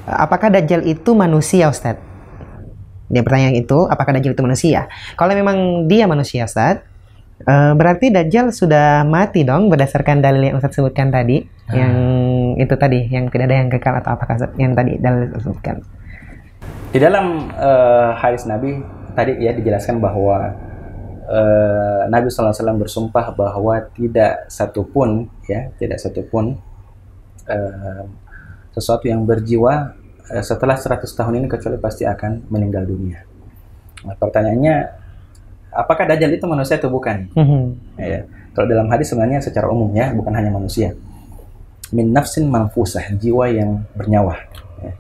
apakah Dajjal itu manusia, Ustadz? Dia pertanyaan itu, apakah Dajjal itu manusia? Kalau memang dia manusia, Ustadz, berarti Dajjal sudah mati dong berdasarkan dalil yang Ustadz sebutkan tadi, yang itu tadi, yang tidak ada yang kekal atau apakah yang tadi dalil sebutkan? Di dalam hadis Nabi tadi ya dijelaskan bahwa Nabi SAW bersumpah bahwa tidak satupun sesuatu yang berjiwa setelah 100 tahun ini kecuali pasti akan meninggal dunia. Nah, pertanyaannya, apakah Dajjal itu manusia atau bukan? Ya, kalau dalam hadis sebenarnya secara umum ya, bukan hanya manusia. Min nafsin manfusah, jiwa yang bernyawa. Ya.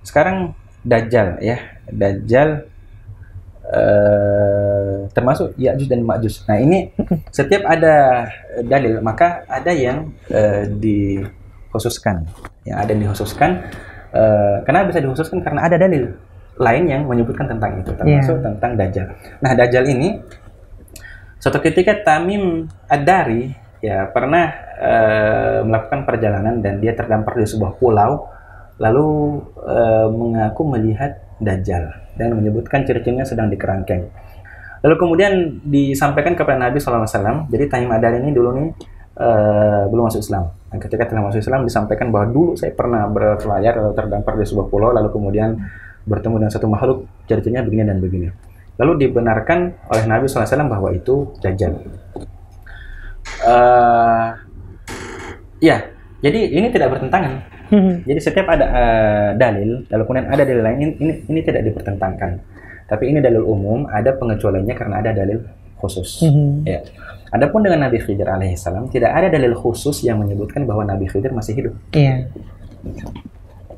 Sekarang Dajjal ya, Dajjal termasuk Ya'juj dan Ma'juj. Nah ini setiap ada dalil maka ada yang dikhususkan. Yang ada yang dikhususkan. Kenapa bisa dikhususkan? Karena ada dalil lain yang menyebutkan tentang itu, termasuk tentang Dajjal. Nah Dajjal ini suatu ketika Tamim Ad-Dari ya pernah melakukan perjalanan dan dia terdampar di sebuah pulau, lalu mengaku melihat Dajjal dan menyebutkan ciri-cirinya sedang di kerangkeng. Lalu kemudian disampaikan kepada Nabi SAW. Jadi Tamim Ad-Dari ini dulu nih belum masuk Islam. Dan ketika telah masuk Islam disampaikan bahwa dulu saya pernah berlayar lalu terdampar di sebuah pulau, lalu kemudian bertemu dengan satu makhluk, ciri-cirinya begini dan begini. Lalu dibenarkan oleh Nabi SAW bahwa itu Dajjal. Ya, jadi ini tidak bertentangan. Jadi setiap ada dalil, lalu kemudian ada dalil lain, ini tidak dipertentangkan. Tapi ini dalil umum, ada pengecualiannya karena ada dalil khusus. Ya. Adapun dengan Nabi Khidir alaihissalam, tidak ada dalil khusus yang menyebutkan bahwa Nabi Khidir masih hidup. Iya.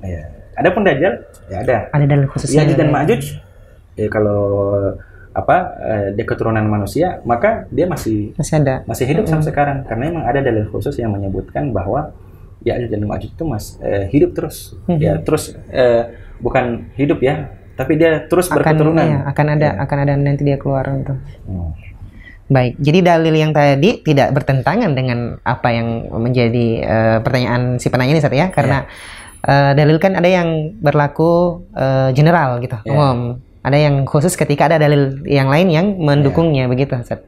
Ya. Adapun Dajjal, ya ada. Ada dalil khususnya. Ya'juj dan Ma'juj, ya kalau dia keturunan manusia, maka dia masih hidup sampai sekarang. Karena memang ada dalil khusus yang menyebutkan bahwa Ya'juj dan Ma'juj itu hidup terus. Ya, terus bukan hidup ya, tapi dia terus berketurunan. Iya, akan ada nanti dia keluar itu. Baik, jadi dalil yang tadi tidak bertentangan dengan apa yang menjadi pertanyaan si penanya ini, Ustaz ya, karena dalil kan ada yang berlaku general gitu, umum. Ada yang khusus ketika ada dalil yang lain yang mendukungnya, begitu, Ustaz.